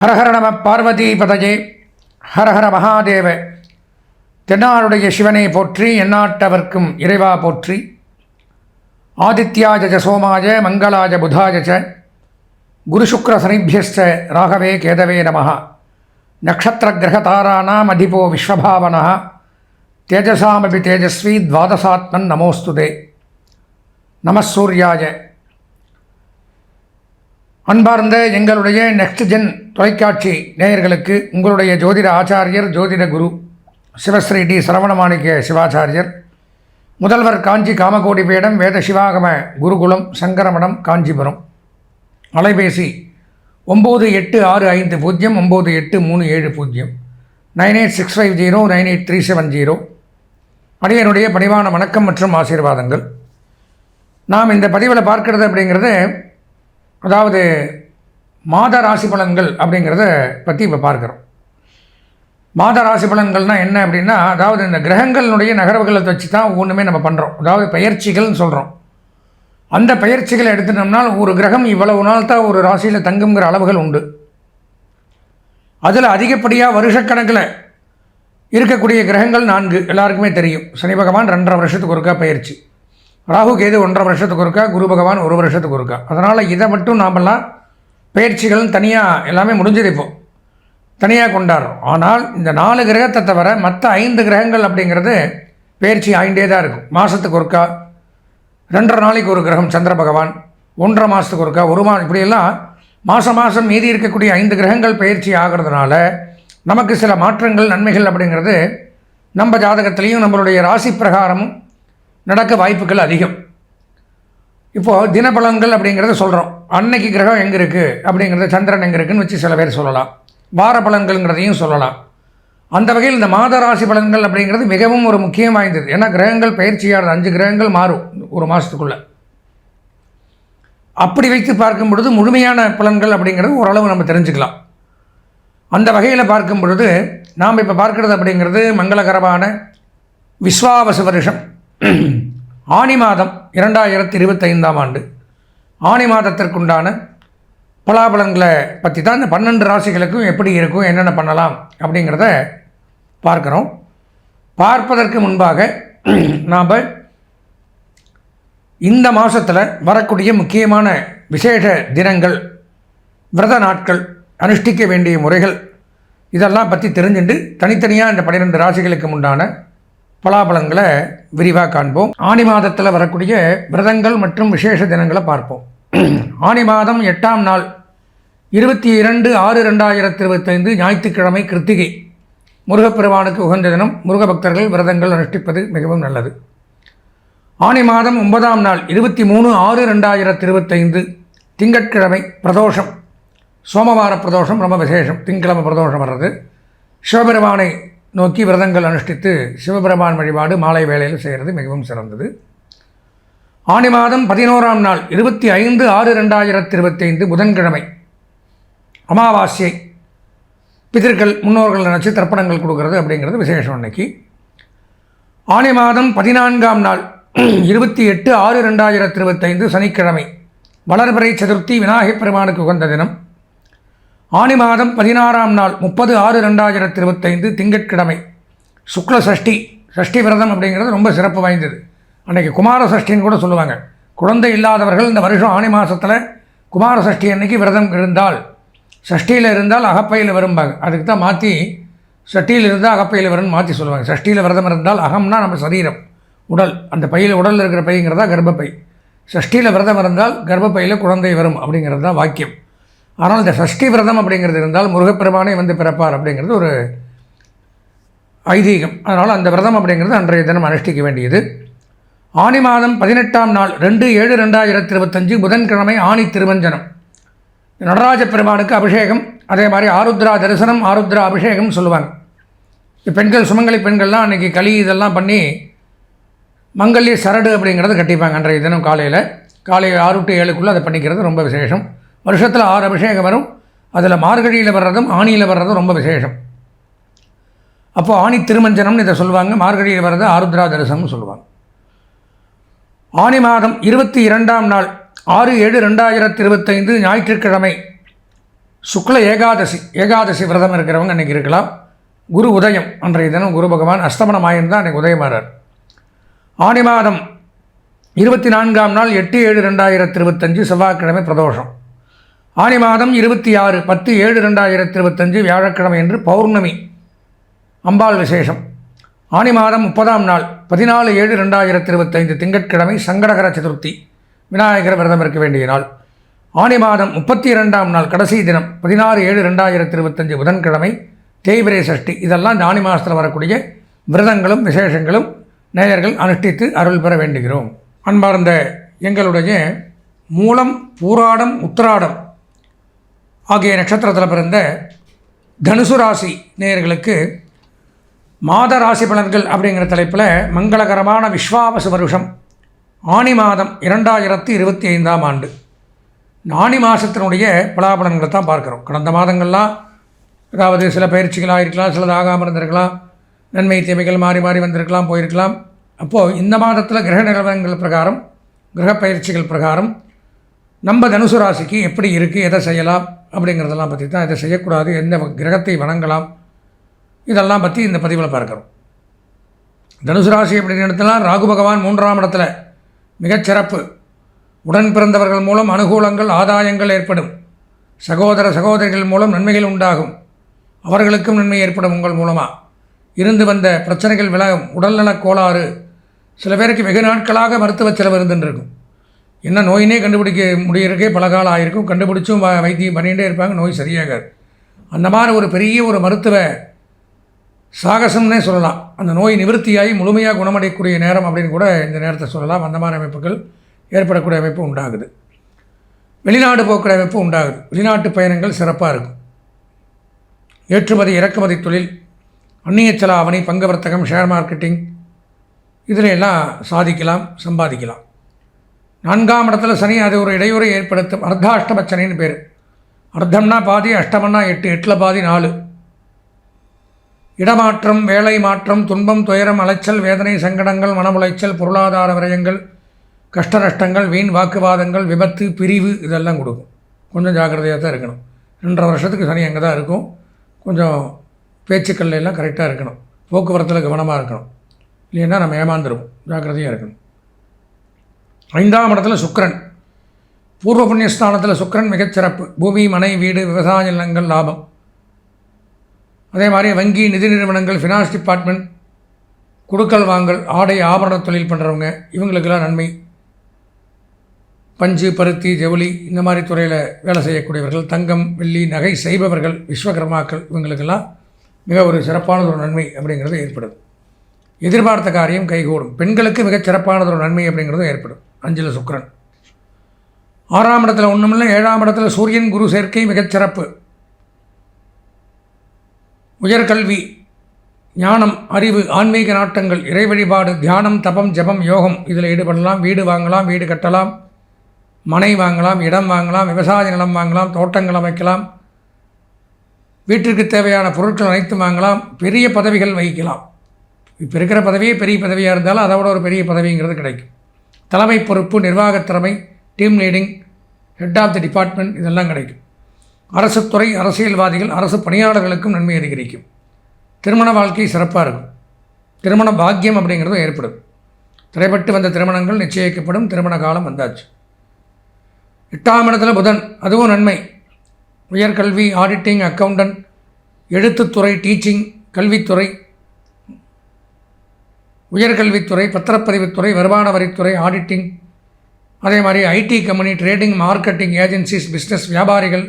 ஹரஹர நம பார்வதி பதஜே ஹரஹர மகாதேவ. தென்னாடுடைய சிவனை போற்றி, எந்நாட்டவர்க்கும் இறைவா போற்றி. ஆதித்யாஜ சோமாய மங்களாஜ புதாஜ குரு சுக்ர சனிபியஸ்ச ராகவே கேதவே நம. நக்ஷத்திர கிரகதாராணாம் அதிபோ விஸ்வபாவன தேஜசாமபி தேஜஸ்வி துவாதசாத்மன் நமோஸ்துதே. நமசூர்யாய. அன்பார்ந்த எங்களுடைய நெக்ஸ்ட் ஜென் தொலைக்காட்சி நேயர்களுக்கு உங்களுடைய ஜோதிட ஆச்சாரியர் ஜோதிட குரு சிவஸ்ரீ டி சரவணமாணிக்க சிவாச்சாரியர், முதல்வர் காஞ்சி காமகோடி பீடம் வேத சிவாகம குருகுலம் சங்கரமடம் காஞ்சிபுரம். அலைபேசி 9865098370 98650 98370. அடியனுடைய பணிவான வணக்கம் மற்றும் ஆசீர்வாதங்கள். நாம் இந்த பதிவில் பார்க்கிறது அப்படிங்கிறது, அதாவது மாத ராசி பலன்கள் அப்படிங்கிறத பற்றி இப்போ பார்க்குறோம். மாத ராசி பலன்கள்னால் என்ன அப்படின்னா, அதாவது இந்த கிரகங்களுடைய நகர்வுகளை வச்சு தான் ஒவ்வொன்றுமே நம்ம பண்ணுறோம். அதாவது பெயர்ச்சிகள்னு சொல்கிறோம். அந்த பெயர்ச்சிகளை எடுத்துட்டோம்னால் ஒரு கிரகம் இவ்வளவு நாள் தான் ஒரு ராசியில் தங்குங்கிற அளவுகள் உண்டு. அதில் அதிகப்படியாக வருஷக்கணக்கில் இருக்கக்கூடிய கிரகங்கள் 4 எல்லாருக்குமே தெரியும். சனி பகவான் 2.5 வருஷத்துக்கு ஒருக்கா பயிற்சி, ராகு கேது 1.5 வருஷத்துக்கு ஒருக்கா, குரு பகவான் 1 வருஷத்துக்கு ஒருக்கா. அதனால் இதை மட்டும் நாமெல்லாம் பயிற்சிகள் தனியாக எல்லாமே முடிஞ்சது இப்போ தனியாக கொண்டாடுறோம். ஆனால் இந்த 4 கிரகத்தை தவிர மற்ற 5 கிரகங்கள் அப்படிங்கிறது பயிற்சி ஆகிட்டே தான் இருக்கும். மாதத்துக்கு ஒருக்கா, 2.5 நாளைக்கு ஒரு கிரகம் சந்திர பகவான், 1.5 மாதத்துக்கு ஒருக்கா, 1 மாதம், இப்படியெல்லாம் மாதம் மீதி இருக்கக்கூடிய 5 கிரகங்கள் பயிற்சி ஆகிறதுனால நமக்கு சில மாற்றங்கள் நன்மைகள் அப்படிங்கிறது நம்ம ஜாதகத்திலையும் நம்மளுடைய ராசி பிரகாரமும் நடக்க வாய்ப்புகள் அதிகம். இப்போது தினபலன்கள் அப்படிங்கிறத சொல்கிறோம். அன்னைக்கு கிரகம் எங்கே இருக்குது அப்படிங்கிறத, சந்திரன் எங்கே இருக்குதுன்னு வச்சு சில பேர் சொல்லலாம். வார பலன்கள்ங்கிறதையும் சொல்லலாம். அந்த வகையில் இந்த மாத ராசி பலன்கள் அப்படிங்கிறது மிகவும் ஒரு முக்கியம் வாய்ந்தது. ஏன்னா கிரகங்கள் பயிற்சியானது 5 கிரகங்கள் மாறும் ஒரு மாதத்துக்குள்ளே. அப்படி வைத்து பார்க்கும் பொழுது முழுமையான பலன்கள் அப்படிங்கிறது ஓரளவு நம்ம தெரிஞ்சுக்கலாம். அந்த வகையில் பார்க்கும் பொழுது நாம் இப்போ பார்க்கிறது அப்படிங்கிறது மங்களகரமான விஸ்வாவசு வருஷம் ஆனி மாதம் 2025ஆம் ஆண்டு ஆனி மாதத்திற்குண்டான பலாபலன்களை பற்றி தான் இந்த 12 ராசிகளுக்கும் எப்படி இருக்கும், என்னென்ன பண்ணலாம் அப்படிங்கிறத பார்க்குறோம். பார்ப்பதற்கு முன்பாக நாம் இந்த மாதத்தில் வரக்கூடிய முக்கியமான விசேஷ தினங்கள், விரத நாட்கள், அனுஷ்டிக்க வேண்டிய முறைகள், இதெல்லாம் பற்றி தெரிஞ்சுட்டு தனித்தனியாக இந்த 12 ராசிகளுக்கு உண்டான பலாபலன்களை விரிவாக காண்போம். ஆனி மாதத்தில் வரக்கூடிய விரதங்கள் மற்றும் விசேஷ தினங்களை பார்ப்போம். ஆனி மாதம் 8ஆம் நாள் 22/6/2025 ஞாயிற்றுக்கிழமை கிருத்திகை, முருகப்பெருமானுக்கு உகந்த தினம். முருக பக்தர்கள் விரதங்கள் அனுஷ்டிப்பது மிகவும் நல்லது. ஆனி மாதம் 9ஆம் நாள் 23/6/2025 திங்கட்கிழமை பிரதோஷம், சோமவார பிரதோஷம், ரொம்ப விசேஷம். திங்கட்கிழமை பிரதோஷம் வர்றது. சிவபெருமானை நோக்கி விரதங்கள் அனுஷ்டித்து சிவபெருமான் வழிபாடு மாலை வேளையில் செய்கிறது மிகவும் சிறந்தது. ஆனி மாதம் 11ஆம் நாள் 25/6/2025 புதன்கிழமை அமாவாசை, பிதர்கள் முன்னோர்கள் நினச்சி தர்ப்பணங்கள் கொடுக்கறது அப்படிங்கிறது விசேஷம் அன்னைக்கு. ஆனி மாதம் 14ஆம் நாள் 28/6/2025 சனிக்கிழமை வளர்பிறை சதுர்த்தி, விநாயகப் பெருமானுக்கு உகந்த தினம். ஆனி மாதம் 16ஆம் நாள் 30/6/2025 திங்கட்கிழமை சுக்ல சஷ்டி, சஷ்டி விரதம் அப்படிங்கிறது ரொம்ப சிறப்பு வாய்ந்தது. அன்றைக்கி குமார சஷ்டின்னு கூட சொல்லுவாங்க. குழந்தை இல்லாதவர்கள் இந்த வருஷம் ஆனி மாதத்தில் குமார சஷ்டி அன்னைக்கு விரதம் இருந்தால், சஷ்டியில் இருந்தால் அகப்பையில் வரும்பாங்க. அதுக்கு தான் மாற்றி சஷ்டியில் இருந்தால் அகப்பையில் வரும்னு மாற்றி சொல்லுவாங்க. சஷ்டியில் விரதம் இருந்தால், அகம்னா நம்ம சரீரம், உடல், அந்த பையில் உடலில் இருக்கிற பைங்கிறதா கர்ப்பப்பை. சஷ்டியில் விரதம் இருந்தால் கர்ப்பப்பையில் குழந்தை வரும் அப்படிங்கிறது தான் வாக்கியம். ஆனால் இந்த சஷ்டி விரதம் அப்படிங்கிறது இருந்தால் முருகப்பெருமானே வந்து பிறப்பார் அப்படிங்கிறது ஒரு ஐதீகம். அதனால் அந்த விரதம் அப்படிங்கிறது அன்றைய தினம் அனுஷ்டிக்க வேண்டியது. ஆனி மாதம் 18ஆம் நாள் 2/7/2025 புதன்கிழமை ஆனி திருமஞ்சனம், நடராஜ பெருமானுக்கு அபிஷேகம், அதே மாதிரி ஆருத்ரா தரிசனம், ஆருத்ரா அபிஷேகம் சொல்லுவாங்க. பெண்கள், சுமங்கலி பெண்கள்லாம் அன்றைக்கி களி இதெல்லாம் பண்ணி மங்கல்ய சரடு அப்படிங்கிறது கட்டிப்பாங்க. அன்றைய தினம் காலை 6 to 7க்குள்ளே அதை பண்ணிக்கிறது ரொம்ப விசேஷம். வருஷத்தில் 6 அபிஷேகம் வரும். அதில் மார்கழியில் வர்றதும் ஆணியில் வர்றதும் ரொம்ப விசேஷம். அப்போது ஆணி திருமஞ்சனம்னு இதை சொல்லுவாங்க. மார்கழியில் வர்றது ஆருத்ரா தரிசனம்னு சொல்லுவாங்க. ஆனி மாதம் 22ஆம் நாள் 6/7/2025 ஞாயிற்றுக்கிழமை சுக்ல ஏகாதசி விரதம் இருக்கிறவங்க அன்றைக்கி இருக்கலாம். குரு உதயம் அன்றைய தினம் குரு பகவான் அஸ்தமனம் ஆயிருந்தால் அன்றைக்கி உதயமாறார். ஆனி மாதம் 24ஆம் நாள் 8/7/2025 செவ்வாய்க்கிழமை பிரதோஷம். ஆனி மாதம் 26/10/7/2025 வியாழக்கிழமை என்று பௌர்ணமி அம்பாள் விசேஷம். ஆனி மாதம் 30ஆம் நாள் 14/7/2025 திங்கட்கிழமை சங்கடகர சதுர்த்தி விநாயகர் விரதம் இருக்க வேண்டிய நாள். ஆனி மாதம் 32ஆம் நாள் கடைசி தினம் 16/7/2025 புதன்கிழமை தேய்பிரை சஷ்டி. இதெல்லாம் இந்த ஆனி மாதத்தில் வரக்கூடிய விரதங்களும் விசேஷங்களும் நேயர்கள் அனுஷ்டித்து அருள் பெற வேண்டுகிறோம். அன்பார்ந்த எங்களுடைய மூலம், பூராடம், உத்திராடம் ஆகிய நட்சத்திரத்தில் பிறந்த தனுசு ராசி நேயர்களுக்கு மாத ராசி பலன்கள் அப்படிங்கிற தலைப்பில் மங்களகரமான விஸ்வாவசு வருஷம் ஆனி மாதம் 2025ஆம் ஆண்டு ஆனி மாதத்தினுடைய பலாபலன்களை தான் பார்க்குறோம். கடந்த மாதங்கள்லாம் அதாவது சில பயிற்சிகளாக இருக்கலாம், சிலது ஆகாமல் இருந்திருக்கலாம், நன்மை தீமைகள் மாறி மாறி வந்திருக்கலாம், போயிருக்கலாம். அப்போது இந்த மாதத்தில் கிரக நிலவரங்கள் பிரகாரம், கிரக பயிற்சிகள் பிரகாரம் நம்ம தனுசு ராசிக்கு எப்படி இருக்குது, எதை செய்யலாம் அப்படிங்கிறதெல்லாம் பற்றி தான், எதை செய்யக்கூடாது, எந்த கிரகத்தை வணங்கலாம், இதெல்லாம் பற்றி இந்த பதிவில் பார்க்குறோம். தனுசு ராசி அப்படின்னு எடுத்தலாம் ராகு பகவான் 3ஆம் இடத்துல மிகச்சிறப்பு. உடன் பிறந்தவர்கள் மூலம் அனுகூலங்கள், ஆதாயங்கள் ஏற்படும். சகோதர சகோதரிகள் மூலம் நன்மைகள் உண்டாகும். அவர்களுக்கும் நன்மை ஏற்படும். உங்கள் மூலமாக இருந்து வந்த பிரச்சனைகள் விலகும். உடல்நலக் கோளாறு, சில பேருக்கு வெகு நாட்களாக மருத்துவ செலவு இருந்துருக்கும். என்ன நோயினே கண்டுபிடிக்க முடியறக்கே பல காலம் ஆகிருக்கும். கண்டுபிடிச்சும் வைத்தியம் பண்ணிகிட்டே இருப்பாங்க, நோய் சரியாகாது. அந்த மாதிரி ஒரு பெரிய ஒரு மருத்துவ சாகசம்னே சொல்லலாம். அந்த நோய் நிவர்த்தியாகி முழுமையாக குணமடையக்கூடிய நேரம் அப்படின்னு கூட இந்த நேரத்தை சொல்லலாம். அந்த மாதிரி அமைப்புகள் ஏற்படக்கூடிய அமைப்பு உண்டாகுது. வெளிநாடு போக்குற அமைப்பு உண்டாகுது. வெளிநாட்டு பயணங்கள் சிறப்பாக இருக்கும். ஏற்றுமதி இறக்குமதி தொழில், அந்நிய செலாவணி, பங்கு வர்த்தகம், ஷேர் மார்க்கெட்டிங் இதில் எல்லாம் சாதிக்கலாம், சம்பாதிக்கலாம். 4ஆம் இடத்துல சனி, அது ஒரு இடையூறை ஏற்படுத்தும். அர்த்தாஷ்டம சனின்னு பேர். அர்த்தம்னா பாதி, அஷ்டமன்னா 8, 8ல் பாதி 4. இடமாற்றம், வேலை மாற்றம், துன்பம், துயரம், அலைச்சல், வேதனை, சங்கடங்கள், மனமுளைச்சல், பொருளாதார விரயங்கள், கஷ்ட நஷ்டங்கள், வீண் வாக்குவாதங்கள், விபத்து, பிரிவு இதெல்லாம் கொடுக்கும். கொஞ்சம் ஜாக்கிரதையாக தான் இருக்கணும். 2.5 வருஷத்துக்கு சனி அங்கே தான் இருக்கும். கொஞ்சம் பேச்சுக்கள் எல்லாம் கரெக்டாக இருக்கணும். போக்குவரத்தில் கவனமாக இருக்கணும். இல்லைன்னா நம்ம ஏமாந்துருவோம். ஜாக்கிரதையாக இருக்கணும். 5ஆம் இடத்துல சுக்கிரன், பூர்வ புண்ணியஸ்தானத்தில் சுக்கிரன் மிகச்சிறப்பு. பூமி, மனை, வீடு, விவசாய நிலங்கள், லாபம். அதே மாதிரி வங்கி, நிதி நிறுவனங்கள், ஃபினான்ஸ் டிபார்ட்மெண்ட், குடுக்கல் வாங்கல், ஆடை ஆபரண தொழில் பண்ணுறவங்க இவங்களுக்கெல்லாம் நன்மை. பஞ்சு, பருத்தி, ஜவுளி இந்த மாதிரி துறையில் வேலை செய்யக்கூடியவர்கள், தங்கம், வெள்ளி, நகை செய்பவர்கள், விஸ்வகர்மாக்கள் இவங்களுக்கெல்லாம் மிக ஒரு சிறப்பானது ஒரு நன்மை அப்படிங்கிறது ஏற்படுது. எதிர்பார்த்த காரியம் கைகூடும். பெண்களுக்கு மிகச் சிறப்பானது ஒரு நன்மை அப்படிங்கிறதும் ஏற்படும். 5ல் சுக்கிரன். 6ஆம் இடத்துல ஒன்றுமில்லை. 7ஆம் இடத்துல சூரியன் குரு சேர்க்கை மிகச்சிறப்பு. உயர்கல்வி, ஞானம், அறிவு, ஆன்மீக நாட்டங்கள், இறை வழிபாடு, தியானம், தபம், ஜபம், யோகம் இதில் ஈடுபடலாம். வீடு வாங்கலாம், வீடு கட்டலாம், மனை வாங்கலாம், இடம் வாங்கலாம், விவசாய நிலம் வாங்கலாம், தோட்டங்கள் அமைக்கலாம், வீட்டிற்கு தேவையான பொருட்கள் அனைத்தும் வாங்கலாம், பெரிய பதவிகள் வகிக்கலாம். இப்போ இருக்கிற பதவியே பெரிய பதவியாக இருந்தாலும் அதை விட ஒரு பெரிய பதவிங்கிறது கிடைக்கும். தலைமை பொறுப்பு, நிர்வாகத்திறமை, team leading, head of the department இதெல்லாம் கிடைக்கும். அரசுத்துறை, அரசியல்வாதிகள், அரசு பணியாளர்களுக்கும் நன்மை அதிகரிக்கும். திருமண வாழ்க்கை சிறப்பாக இருக்கும். திருமண பாக்கியம் அப்படிங்கிறதும் ஏற்படும். தடைப்பட்டு வந்த திருமணங்கள் நிச்சயிக்கப்படும். திருமண காலம் வந்தாச்சு. 8ஆம் இடத்துல புதன், அதுவும் நன்மை. உயர்கல்வி, ஆடிட்டிங், அக்கௌண்டன்ட், எழுத்துத்துறை, டீச்சிங், கல்வித்துறை, உயர்கல்வித்துறை, பத்திரப்பதிவுத்துறை, வருமான வரித்துறை, ஆடிட்டிங், அதே மாதிரி IT company, trading, marketing agencies, business, வியாபாரிகள்,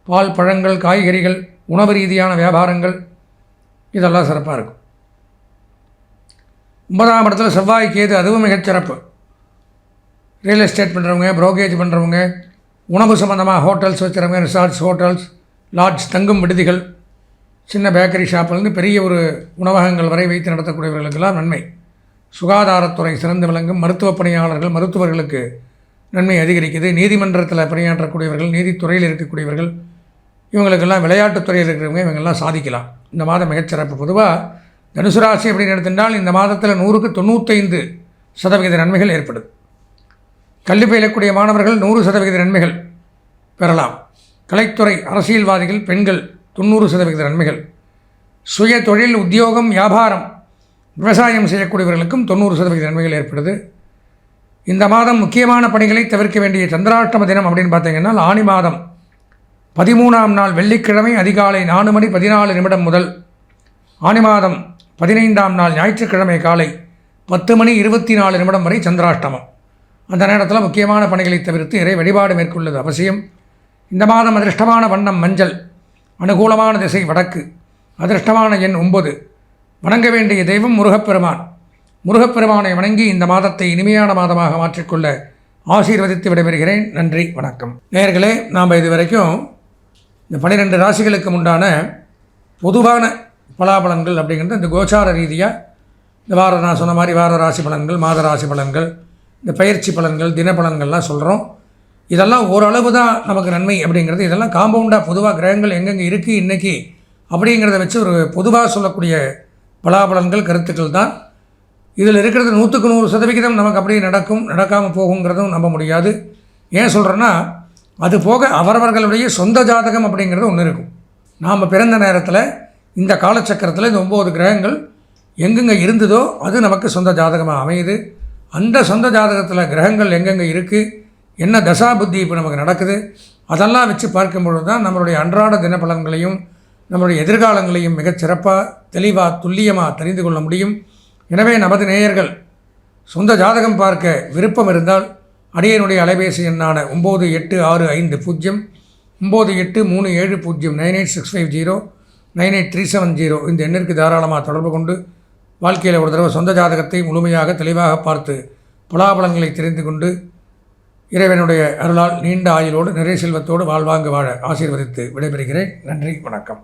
பால், பழங்கள், காய்கறிகள், உணவு ரீதியான வியாபாரங்கள் இதெல்லாம் சிறப்பாக இருக்கும். 9ஆம் இடத்துல செவ்வாய், கேது, அதுவும் மிகச்சிறப்பு. ரியல் எஸ்டேட் பண்ணுறவங்க, புரோக்கேஜ் பண்ணுறவங்க, உணவு சம்மந்தமாக ஹோட்டல்ஸ் வச்சுறவங்க, ரிசார்ட்ஸ், ஹோட்டல்ஸ், லாட்ஜ், தங்கும் விடுதிகள், சின்ன பேக்கரி ஷாப்லேருந்து பெரிய ஒரு உணவகங்கள் வரை வைத்து நடத்தக்கூடியவர்களுக்கெல்லாம் நன்மை. சுகாதாரத்துறை சிறந்து விளங்கும். மருத்துவ பணியாளர்கள், மருத்துவர்களுக்கு நன்மை அதிகரிக்குது. நீதிமன்றத்தில் பணியாற்றக்கூடியவர்கள், நீதித்துறையில் இருக்கக்கூடியவர்கள் இவங்களுக்கெல்லாம், விளையாட்டுத்துறையில் இருக்கிறவங்க இவங்கெல்லாம் சாதிக்கலாம். இந்த மாதம் மிகச்சிறப்பு. பொதுவாக தனுசு ராசி அப்படின்னு எடுத்துட்டால் இந்த மாதத்தில் 100க்கு 95% நன்மைகள் ஏற்படுது. கல்வி பயிலக்கூடிய மாணவர்கள் 100% நன்மைகள் பெறலாம். கலைத்துறை, அரசியல்வாதிகள், பெண்கள் 90% நன்மைகள். சுய தொழில், உத்தியோகம், வியாபாரம், விவசாயம் செய்யக்கூடியவர்களுக்கும் 90% நன்மைகள் ஏற்படுது. இந்த மாதம் முக்கியமான பணிகளை தவிர்க்க வேண்டிய சந்திராஷ்டம தினம் அப்படின்னு பார்த்தீங்கன்னா ஆனி மாதம் 13ஆம் நாள் வெள்ளிக்கிழமை அதிகாலை 4 மணி 14 நிமிடம் முதல் ஆனி மாதம் 15ஆம் நாள் ஞாயிற்றுக்கிழமை காலை 10 மணி 24 நிமிடம் வரை சந்திராஷ்டமம். அந்த நேரத்தில் முக்கியமான பணிகளை தவிர்த்து இறை வழிபாடு மேற்கொள்வது அவசியம். இந்த மாதம் அதிர்ஷ்டமான வண்ணம் மஞ்சள், அனுகூலமான திசை வடக்கு, அதிர்ஷ்டமான எண் 9. வணங்க வேண்டிய தெய்வம் முருகப்பெருமான். முருகப்பெருமானை வணங்கி இந்த மாதத்தை இனிமையான மாதமாக மாற்றிக்கொள்ள ஆசீர்வதித்து விடைபெறுகிறேன். நன்றி, வணக்கம். நேயர்களே, நாம் இதுவரைக்கும் இந்த 12 ராசிகளுக்கு உண்டான பொதுவான பலாபலன்கள் அப்படிங்கிறது இந்த கோச்சார ரீதியாக இந்த வாரம் நான் சொன்ன மாதிரி வார ராசி பலன்கள், மாத ராசி பலன்கள், இந்த பயிற்சி பலன்கள், தினப்பலன்கள்லாம் சொல்கிறோம். இதெல்லாம் ஓரளவு தான் நமக்கு நன்மை அப்படிங்கிறது. இதெல்லாம் காம்பவுண்டாக பொதுவாக கிரகங்கள் எங்கெங்கே இருக்குது இன்றைக்கி அப்படிங்கிறத வச்சு ஒரு பொதுவாக சொல்லக்கூடிய பலாபலன்கள், கருத்துக்கள் தான். இதில் இருக்கிறது 100க்கு 100% நமக்கு அப்படியே நடக்காமல் போகுங்கிறதும் நம்ப முடியாது. ஏன் சொல்கிறேன்னா, அது போக அவரவர்களுடைய சொந்த ஜாதகம் அப்படிங்கிறது ஒன்று இருக்கும். நாம் பிறந்த நேரத்தில் இந்த காலச்சக்கரத்தில் இந்த 9 கிரகங்கள் எங்கெங்கே இருந்ததோ அது நமக்கு சொந்த ஜாதகமாக அமையுது. அந்த சொந்த ஜாதகத்தில் கிரகங்கள் எங்கெங்கே இருக்குது, என்ன தசா புத்தி இப்போ நமக்கு நடக்குது, அதெல்லாம் வச்சு பார்க்கும்பொழுது தான் நம்மளுடைய அன்றாட தினப்பலன்களையும் நம்மளுடைய எதிர்காலங்களையும் மிகச்சிறப்பாக, தெளிவாக, துல்லியமாக தெரிந்து கொள்ள முடியும். எனவே நமது நேயர்கள் சொந்த ஜாதகம் பார்க்க விருப்பம் இருந்தால் அடியனுடைய அலைபேசி எண்ணான 9865 9837 98650 98370 இந்த எண்ணிற்கு தாராளமாக தொடர்பு கொண்டு வாழ்க்கையில் ஒரு தடவை சொந்த ஜாதகத்தை முழுமையாக தெளிவாக பார்த்து பலாபலன்களை தெரிந்து கொண்டு இறைவனுடைய அருளால் நீண்ட ஆயுளோடு நிறைய செல்வத்தோடு வாழ்வாங்க வாழ ஆசீர்வதித்து விடைபெறுகிறேன். நன்றி, வணக்கம்.